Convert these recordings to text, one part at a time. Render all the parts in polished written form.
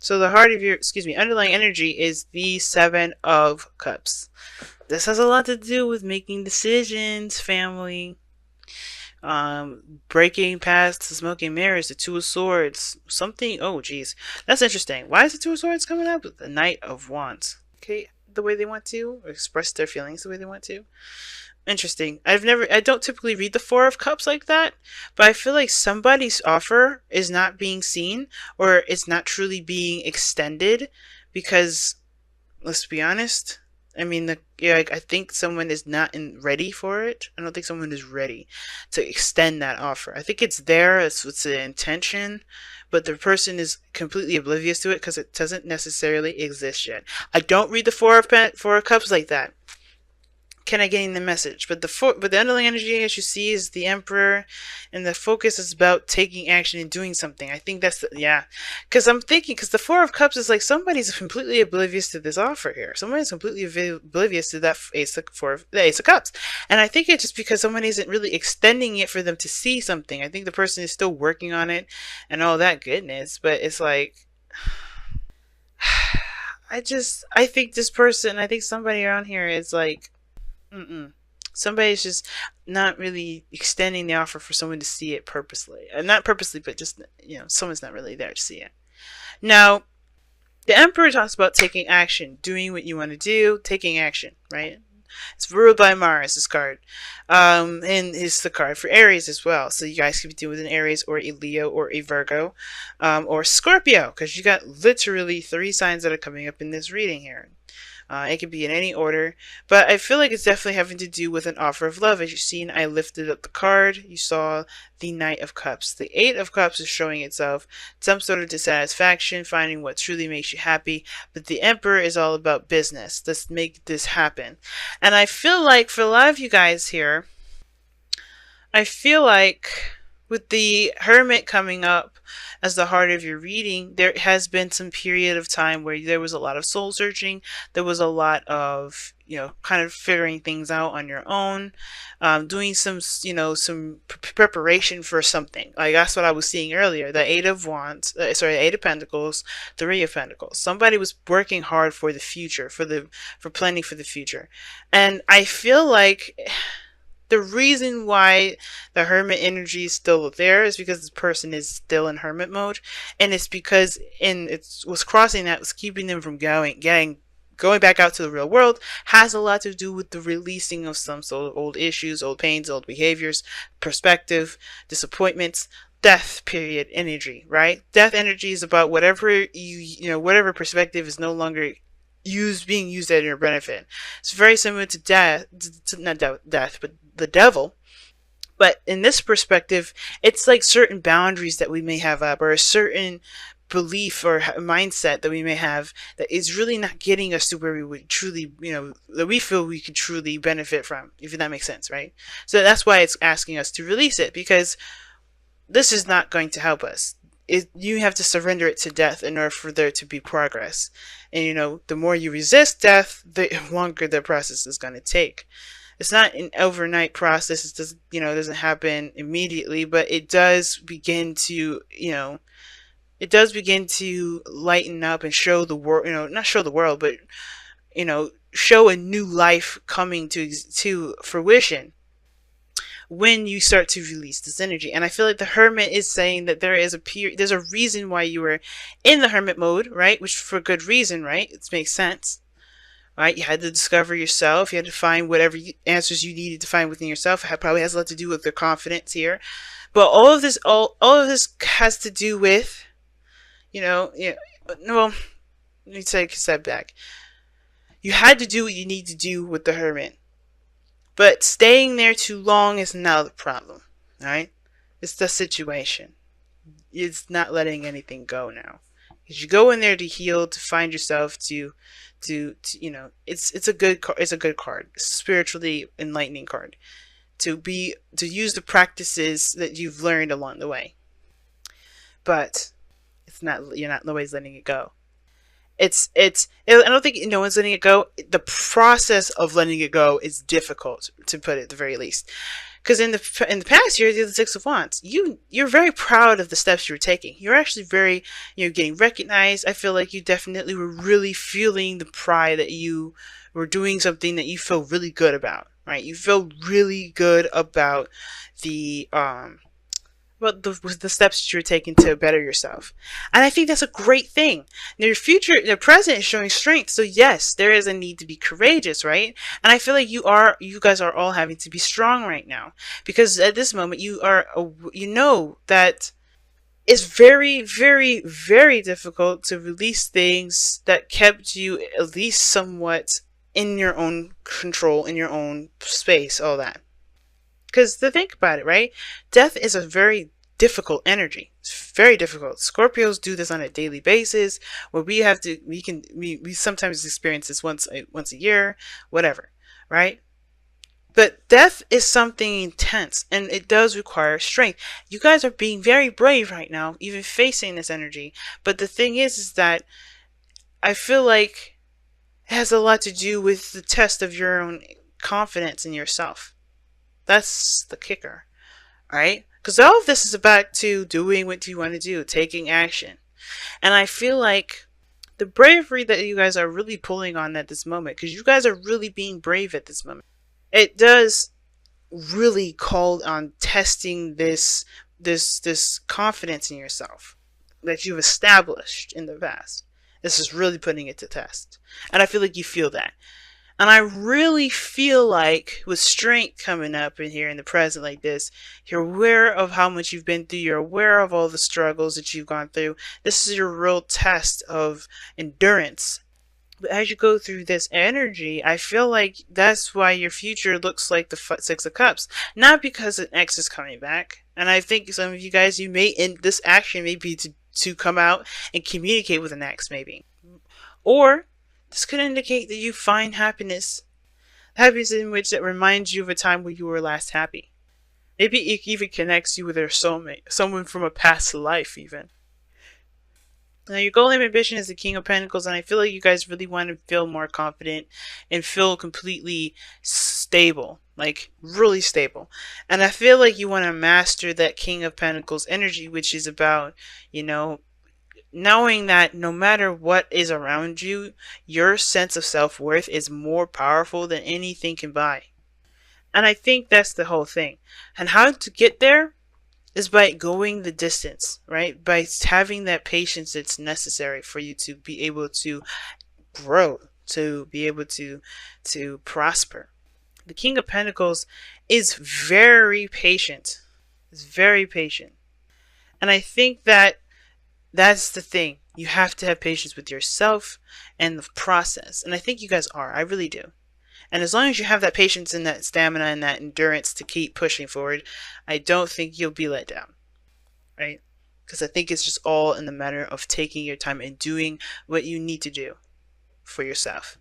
So the heart of your, excuse me, underlying energy is the Seven of Cups. This has a lot to do with making decisions, family. Breaking past the smoking mirrors, the Two of Swords, something. Oh, geez, that's interesting. Why is the Two of Swords coming up? The Knight of Wands. Okay, the way they want to, or express their feelings the way they want to. Interesting. I don't typically read the Four of Cups like that, but I feel like somebody's offer is not being seen or it's not truly being extended because, let's be honest, I mean, I think someone is not ready for it. I don't think someone is ready to extend that offer. I think it's there, it's the intention, but the person is completely oblivious to it because it doesn't necessarily exist yet. I don't read the Four of Cups like that. Can I gain the message? But the underlying energy, as you see, is the Emperor, and the focus is about taking action and doing something. I think that's yeah, because I'm thinking because the Four of Cups is like somebody's completely oblivious to this offer here. Somebody's completely oblivious to that the Ace of Cups, and I think it's just because somebody isn't really extending it for them to see something. I think the person is still working on it and all that goodness, but it's like. I think this person, I think somebody around here is like, mm-mm. Somebody's just not really extending the offer for someone to see it purposely. Not purposely, but just, someone's not really there to see it. Now, the Emperor talks about taking action, doing what you want to do, taking action, right? It's ruled by Mars, this card. And it's the card for Aries as well. So you guys could be dealing with an Aries or a Leo or a Virgo or Scorpio, because you got literally 3 signs that are coming up in this reading here. It could be in any order, but I feel like it's definitely having to do with an offer of love. As you've seen, I lifted up the card. You saw the Knight of Cups. The Eight of Cups is showing itself some sort of dissatisfaction, finding what truly makes you happy. But the Emperor is all about business. Let's make this happen. And I feel like for a lot of you guys here, I feel like with the Hermit coming up as the heart of your reading, there has been some period of time where there was a lot of soul searching. There was a lot of, kind of figuring things out on your own, doing some preparation for something. Like that's what I was seeing earlier. The Eight of Wands, Eight of Pentacles, Three of Pentacles. Somebody was working hard for the future, for planning for the future. And I feel like the reason why the Hermit energy is still there is because this person is still in Hermit mode, and it's because what's crossing that was keeping them from going back out to the real world has a lot to do with the releasing of some sort of old issues, old pains, old behaviors, perspective, disappointments, death period energy, right? Death energy is about whatever whatever perspective is no longer being used at your benefit. It's very similar to death, not death, but the devil. But in this perspective, it's like certain boundaries that we may have up, or a certain belief or mindset that we may have that is really not getting us to where we would truly, that we feel we could truly benefit from, if that makes sense, right? So that's why it's asking us to release it, because this is not going to help us. You have to surrender it to death in order for there to be progress. And the more you resist death, the longer the process is going to take. It's not an overnight process. It doesn't happen immediately, but it does begin to, lighten up and show the world, not show the world, but, show a new life coming to fruition when you start to release this energy. And I feel like the Hermit is saying that there's a reason why you were in the Hermit mode, right? Which for good reason, right? It makes sense, right? You had to discover yourself. You had to find whatever answers you needed to find within yourself. It probably has a lot to do with your confidence here. But all of this has to do with, well, let me take a step back. You had to do what you need to do with the Hermit. But staying there too long is not the problem, alright? It's the situation. It's not letting anything go now. Because you go in there to heal, to find yourself, it's a good card. It's a spiritually enlightening card. To use the practices that you've learned along the way. But nobody's letting it go. I don't think no one's letting it go. The process of letting it go is difficult, to put it at the very least. Because in the past year, you're the Six of Wands. You're very proud of the steps you were taking. You're actually very, you're getting recognized. I feel like you definitely were really feeling the pride that you were doing something that you feel really good about, right? You feel really good about the the steps that you're taking to better yourself. And I think that's a great thing. Now, your future, the present is showing strength. So yes, there is a need to be courageous, right? And I feel like you guys are all having to be strong right now, because at this moment you know that it's very, very, very difficult to release things that kept you at least somewhat in your own control, in your own space, all that. Because to think about it, right? Death is a very difficult energy. It's very difficult. Scorpios do this on a daily basis, where we sometimes experience this once a year, whatever, right? But death is something intense, and it does require strength. You guys are being very brave right now, even facing this energy. But the thing is that I feel like it has a lot to do with the test of your own confidence in yourself. That's the kicker, right? Because all of this is about to doing what you want to do, taking action. And I feel like the bravery that you guys are really pulling on at this moment, because you guys are really being brave at this moment, it does really call on testing this confidence in yourself that you've established in the past. This is really putting it to test. And I feel like you feel that. And I really feel like with strength coming up in here in the present like this, you're aware of how much you've been through. You're aware of all the struggles that you've gone through. This is your real test of endurance. But as you go through this energy, I feel like that's why your future looks like the Six of Cups. Not because an ex is coming back. And I think some of you guys, you may, in this action may be to come out and communicate with an ex, maybe. Or this could indicate that you find happiness. Happiness in which that reminds you of a time when you were last happy. Maybe it even connects you with your soulmate, someone from a past life even. Now your goal and ambition is the King of Pentacles, and I feel like you guys really want to feel more confident and feel completely stable, like really stable. And I feel like you want to master that King of Pentacles energy, which is about, knowing that no matter what is around you, your sense of self-worth is more powerful than anything can buy. And I think that's the whole thing. And how to get there is by going the distance, right? By having that patience that's necessary for you to be able to grow, to be able to prosper. The King of Pentacles is very patient. Is very patient. And I think that that's the thing. You have to have patience with yourself and the process. And I think you guys are. I really do. And as long as you have that patience and that stamina and that endurance to keep pushing forward, I don't think you'll be let down. Right? Because I think it's just all in the matter of taking your time and doing what you need to do for yourself.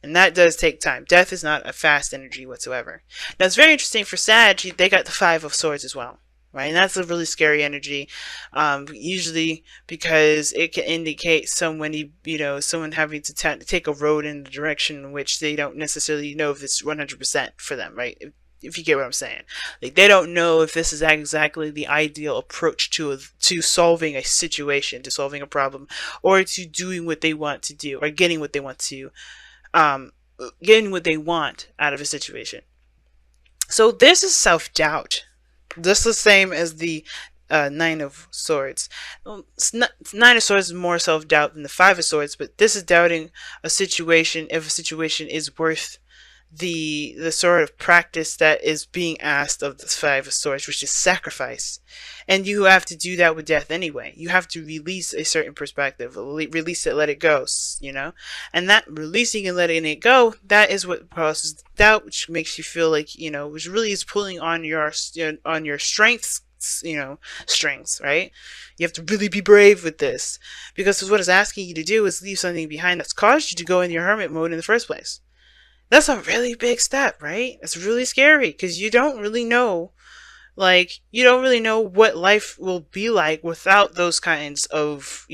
And that does take time. Death is not a fast energy whatsoever. Now it's very interesting for Sag, they got the Five of Swords as well. Right, and that's a really scary energy, usually because it can indicate someone having to take a road in the direction in which they don't necessarily know if it's 100% for them, right? If you get what I'm saying, like they don't know if this is exactly the ideal approach to solving a situation, to solving a problem, or to doing what they want to do, or getting what they want to, getting what they want out of a situation. So this is self-doubt. Just the same as the Nine of Swords. Nine of Swords is more self-doubt than the Five of Swords, but this is doubting a situation, if a situation is worth the sort of practice that is being asked of the Five of Swords, which is sacrifice. And you have to do that with death anyway. You have to release a certain perspective, release it, let it go, and that releasing and letting it go, that is what processes doubt, which makes you feel like, which really is pulling on your strengths, strengths, right? You have to really be brave with this, because what it's asking you to do is leave something behind that's caused you to go in your hermit mode in the first place. That's a really big step, right? It's really scary because you don't really know, what life will be like without those kinds of,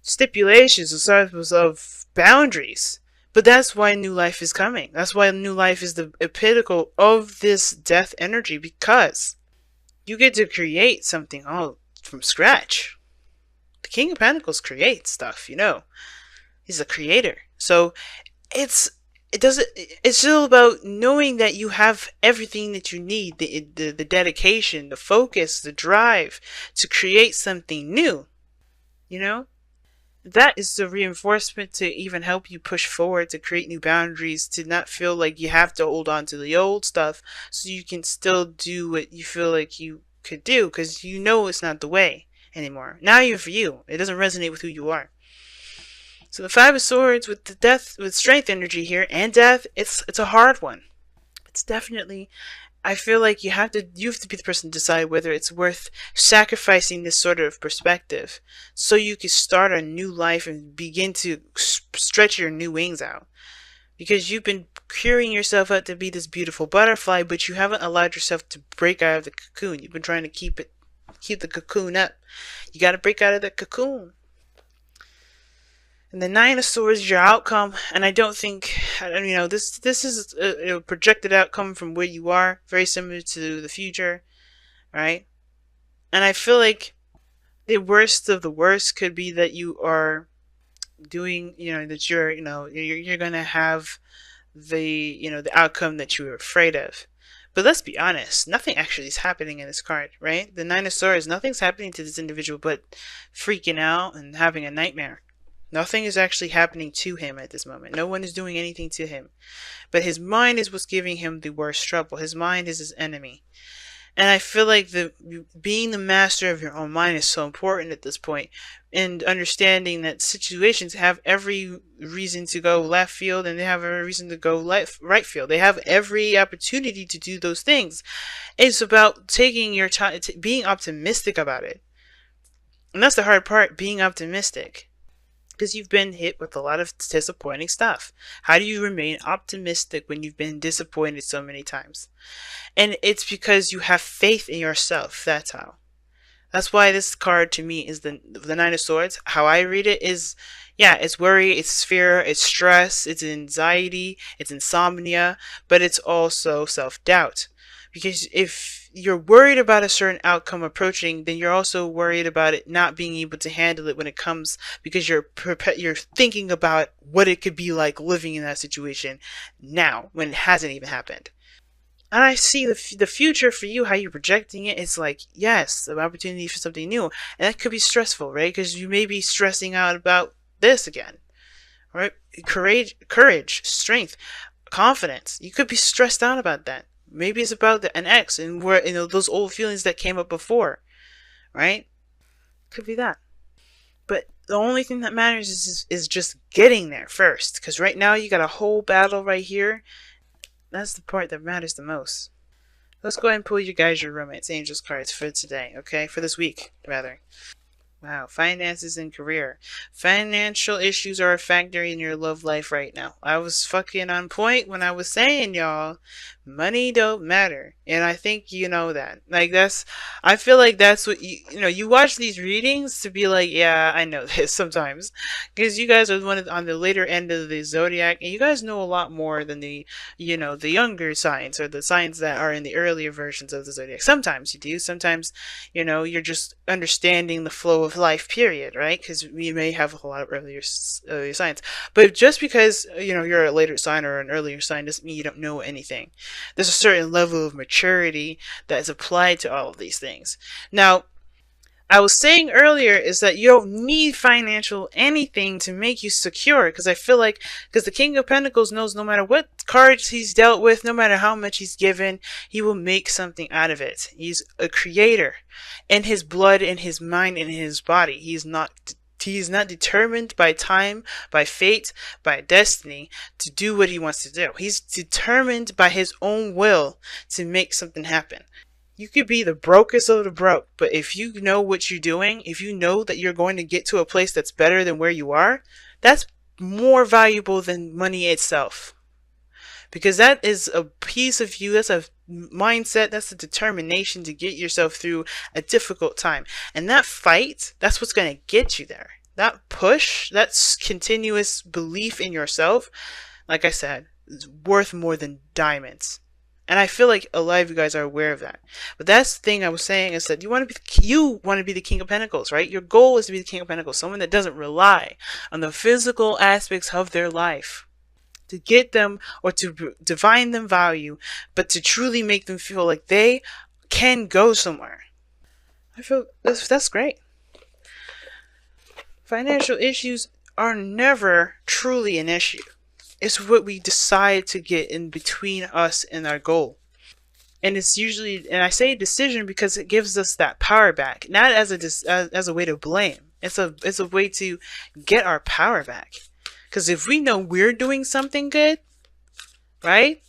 stipulations or sorts of boundaries. But that's why new life is coming. That's why new life is the epitome of this death energy, because you get to create something all from scratch. The King of Pentacles creates stuff, you know. He's a creator. So it's still about knowing that you have everything that you need, the dedication, the focus, the drive to create something new, you know. That is the reinforcement to even help you push forward, to create new boundaries, to not feel like you have to hold on to the old stuff so you can still do what you feel like you could do, because you know it's not the way anymore. Now you're for you. It doesn't resonate with who you are. So the Five of Swords with the death, with strength energy here and death, it's a hard one. It's definitely, I feel like you have to be the person to decide whether it's worth sacrificing this sort of perspective so you can start a new life and begin to stretch your new wings out. Because you've been curing yourself up to be this beautiful butterfly, but you haven't allowed yourself to break out of the cocoon. You've been trying to keep the cocoon up. You got to break out of the cocoon. And the Nine of Swords is your outcome, and I don't think, you know, this is a projected outcome from where you are, very similar to the future, right? And I feel like the worst of the worst could be that you are doing, you know, that you're gonna have the, you know, the outcome that you were afraid of. But let's be honest, nothing actually is happening in this card, right? The Nine of Swords, nothing's happening to this individual but freaking out and having a nightmare. Nothing is actually happening to him at this moment. No one is doing anything to him. But his mind is what's giving him the worst trouble. His mind is his enemy. And I feel like being the master of your own mind is so important at this point. And understanding that situations have every reason to go left field and they have every reason to go right field. They have every opportunity to do those things. It's about taking your time, being optimistic about it. And that's the hard part, being optimistic. Because you've been hit with a lot of disappointing stuff. How do you remain optimistic when you've been disappointed so many times? And it's because you have faith in yourself. That's how. That's why this card to me is the Nine of Swords. How I read it is, yeah, it's worry, it's fear, it's stress, it's anxiety, it's insomnia, but it's also self-doubt. Because if you're worried about a certain outcome approaching, then you're also worried about it not being able to handle it when it comes, because you're thinking about what it could be like living in that situation now when it hasn't even happened. And I see the future for you, how you're projecting it. It's like, yes, the opportunity for something new. And that could be stressful, right? Because you may be stressing out about this again, right? Courage, strength, confidence. You could be stressed out about that. Maybe it's about an ex and where, you know, those old feelings that came up before, right? Could be that. But the only thing that matters is just getting there first. Because right now you got a whole battle right here. That's the part that matters the most. Let's go ahead and pull you guys your romance angels cards for today, okay? For this week, rather. Wow, finances and career. Financial issues are a factor in your love life right now. I was fucking on point when I was saying, y'all, money don't matter. And I think you know that. Like, I feel like that's what you know, you watch these readings to be like, yeah, I know this sometimes. Because you guys are on the later end of the zodiac, and you guys know a lot more than the younger signs, or the signs that are in the earlier versions of the zodiac. Sometimes you do. Sometimes, you're just understanding the flow of life, period, right? Because we may have a lot of earlier signs. But just because, you're a later sign or an earlier sign doesn't mean you don't know anything. There's a certain level of maturity that is applied to all of these things. Now, I was saying earlier is that you don't need financial anything to make you secure, because I feel like, because the King of Pentacles knows no matter what cards he's dealt with, no matter how much he's given, he will make something out of it. He's a creator in his blood, in his mind, in his body. He's not determined by time, by fate, by destiny to do what he wants to do. He's determined by his own will to make something happen. You could be the brokest of the broke, but if you know what you're doing, if you know that you're going to get to a place that's better than where you are, that's more valuable than money itself. Because that is a piece of you, that's a mindset, that's a determination to get yourself through a difficult time. And that fight, that's what's going to get you there. that push, that continuous belief in yourself, like I said, is worth more than diamonds. And I feel like a lot of you guys are aware of that. But that's the thing I was saying, is that you want to be the King of Pentacles, right? Your goal is to be the King of Pentacles, someone that doesn't rely on the physical aspects of their life to get them or to divine them value, but to truly make them feel like they can go somewhere. I feel that's great. Financial issues are never truly an issue. It's what we decide to get in between us and our goal. And it's usually, and I say decision because it gives us that power back, not as a way to blame. It's a way to get our power back. Because if we know we're doing something good, right?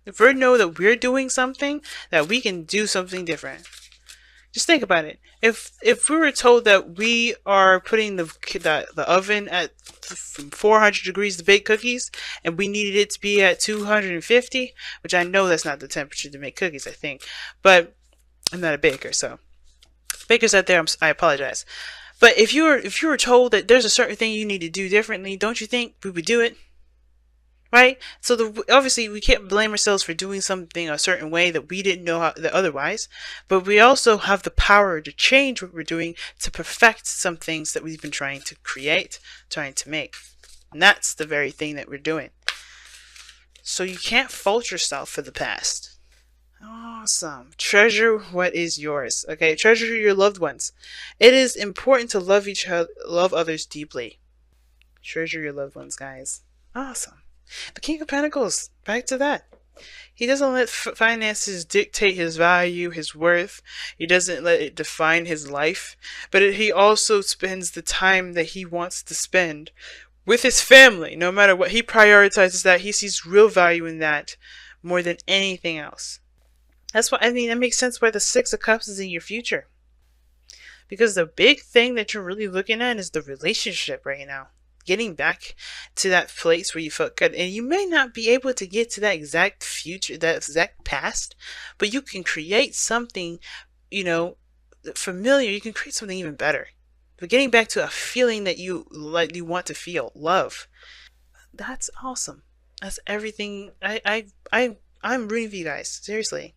If we know that we're doing something, that we can do something different. Just think about it. If we were told that we are putting the oven at 400 degrees to bake cookies, and we needed it to be at 250, which I know that's not the temperature to make cookies, I think, but I'm not a baker, so bakers out there, I apologize. But if you were told that there's a certain thing you need to do differently, don't you think we would do it? Right? So obviously we can't blame ourselves for doing something a certain way that we didn't know otherwise, but we also have the power to change what we're doing to perfect some things that we've been trying to create, trying to make. And that's the very thing that we're doing. So you can't fault yourself for the past. Awesome. Treasure what is yours. Okay, treasure your loved ones. It is important to love others deeply. Treasure your loved ones, guys. Awesome. The King of Pentacles, back to that. He doesn't let finances dictate his value, his worth. He doesn't let it define his life. But he also spends the time that he wants to spend with his family. No matter what, he prioritizes that. He sees real value in that more than anything else. That's what I mean. That makes sense why the Six of Cups is in your future. Because the big thing that you're really looking at is the relationship right now. Getting back to that place where you felt good. And you may not be able to get to that exact future, that exact past, but you can create something, familiar. You can create something even better. But getting back to a feeling that you want to feel, love. That's awesome. That's everything. I'm rooting for you guys. Seriously.